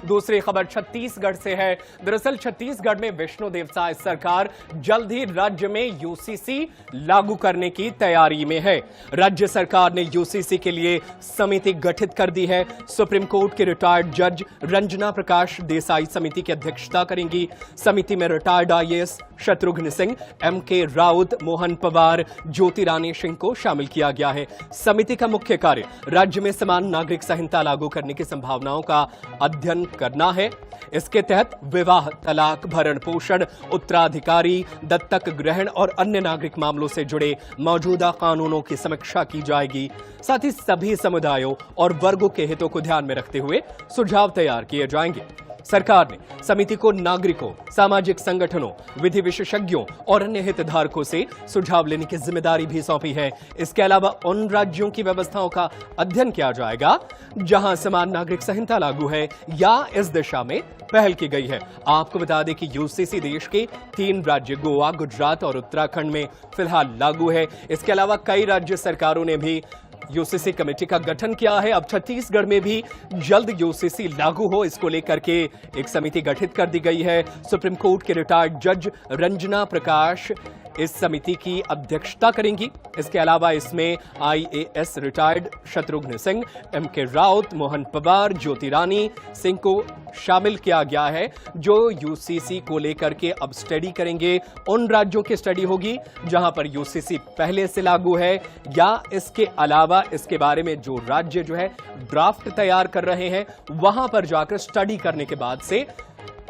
दूसरी खबर छत्तीसगढ़ से है। दरअसल छत्तीसगढ़ में विष्णु देव साय सरकार जल्द ही राज्य में यूसीसी लागू करने की तैयारी में है। राज्य सरकार ने यूसीसी के लिए समिति गठित कर दी है। सुप्रीम कोर्ट के रिटायर्ड जज रंजना प्रकाश देसाई समिति की अध्यक्षता करेंगी। समिति में retired IAS Shatrughan Singh, MK Raut, Mohan Pawar, Jyotirani Singh को शामिल किया गया है। समिति का मुख्य कार्य राज्य में समान नागरिक संहिता लागू करने की संभावनाओं का अध्ययन करना है। इसके तहत विवाह, तलाक, भरण पोषण, उत्तराधिकारी, दत्तक ग्रहण और अन्य नागरिक मामलों से जुड़े मौजूदा कानूनों की समीक्षा की जाएगी। साथ ही सभी समुदायों और वर्गों के हितों को ध्यान में रखते हुए सुझाव तैयार किए जाएंगे। सरकार ने समिति को नागरिकों, सामाजिक संगठनों, विधि विशेषज्ञों और अन्य हितधारकों से सुझाव लेने की जिम्मेदारी भी सौंपी है। इसके अलावा उन राज्यों की व्यवस्थाओं का अध्ययन किया जाएगा जहां समान नागरिक संहिता लागू है या इस दिशा में पहल की गई है। आपको बता दें कि यूसीसी देश के 3 राज्य गोवा, गुजरात और उत्तराखंड में फिलहाल लागू है। इसके अलावा कई राज्य सरकारों ने भी यूसीसी कमेटी का गठन किया है। अब छत्तीसगढ़ में भी जल्द यूसीसी लागू हो, इसको लेकर के एक समिति गठित कर दी गई है। सुप्रीम कोर्ट के रिटायर्ड जज रंजना प्रकाश इस समिति की अध्यक्षता करेंगी। इसके अलावा इसमें IAS retired Shatrughan Singh, MK Raut, Mohan Pawar, Jyotirani Singh को शामिल किया गया है, जो यूसीसी को लेकर के अब स्टडी करेंगे। उन राज्यों की स्टडी होगी जहां पर यूसीसी पहले से लागू है, या इसके अलावा इसके बारे में जो राज्य जो है ड्राफ्ट तैयार कर रहे हैं, वहां पर जाकर स्टडी करने के बाद से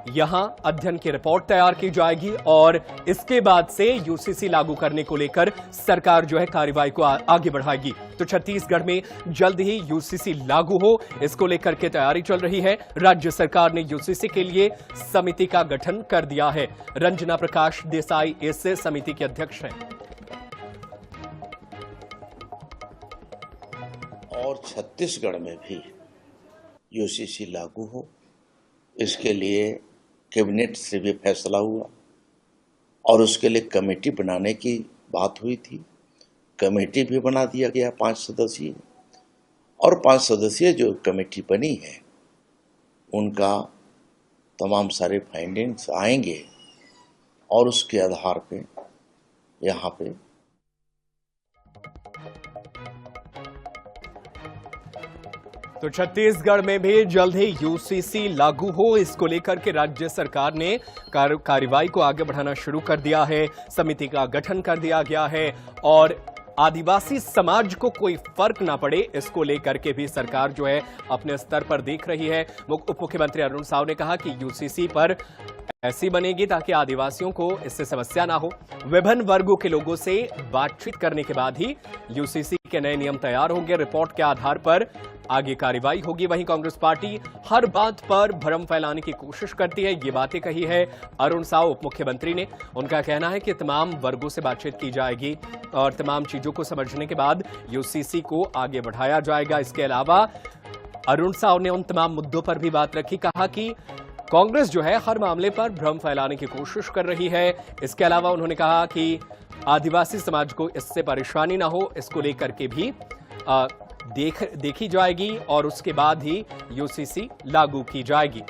यहां अध्ययन की रिपोर्ट तैयार की जाएगी और इसके बाद से यूसीसी लागू करने को लेकर सरकार जो है कार्रवाई को आगे बढ़ाएगी। तो छत्तीसगढ़ में जल्द ही यूसीसी लागू हो, इसको लेकर के तैयारी चल रही है। राज्य सरकार ने यूसीसी के लिए समिति का गठन कर दिया है। रंजना प्रकाश देसाई इस समिति के अध्यक्ष हैं। और छत्तीसगढ़ में भी यूसीसी लागू हो, इसके लिए कैबिनेट से भी फैसला हुआ और उसके लिए कमेटी बनाने की बात हुई थी। कमेटी भी बना दिया गया 5 सदस्यीय, और 5 सदस्यीय जो कमेटी बनी है उनका तमाम सारे फाइंडिंग्स आएंगे और उसके आधार पे यहाँ पे तो छत्तीसगढ़ में भी जल्द ही यूसीसी लागू हो, इसको लेकर के राज्य सरकार ने कार्रवाई को आगे बढ़ाना शुरू कर दिया है। समिति का गठन कर दिया गया है और आदिवासी समाज को कोई फर्क ना पड़े, इसको लेकर के भी सरकार जो है अपने स्तर पर देख रही है। उप मुख्यमंत्री अरुण साव ने कहा कि यूसीसी पर ऐसी बनेगी ताकि आदिवासियों को इससे समस्या ना हो। विभिन्न वर्गों के लोगों से बातचीत करने के बाद ही यूसीसी के नए नियम तैयार होंगे। रिपोर्ट के आधार पर आगे कार्रवाई होगी। वहीं कांग्रेस पार्टी हर बात पर भ्रम फैलाने की कोशिश करती है। ये बातें कही है अरुण साव उप मुख्यमंत्री ने। उनका कहना है कि तमाम वर्गों से बातचीत की जाएगी और तमाम चीजों को समझने के बाद यूसीसी को आगे बढ़ाया जाएगा। इसके अलावा अरुण साव ने उन तमाम मुद्दों पर भी बात रखी। कहा कि कांग्रेस जो है हर मामले पर भ्रम फैलाने की कोशिश कर रही है। इसके अलावा उन्होंने कहा कि आदिवासी समाज को इससे परेशानी ना हो, इसको लेकर के भी देखी जाएगी और उसके बाद ही यूसीसी लागू की जाएगी।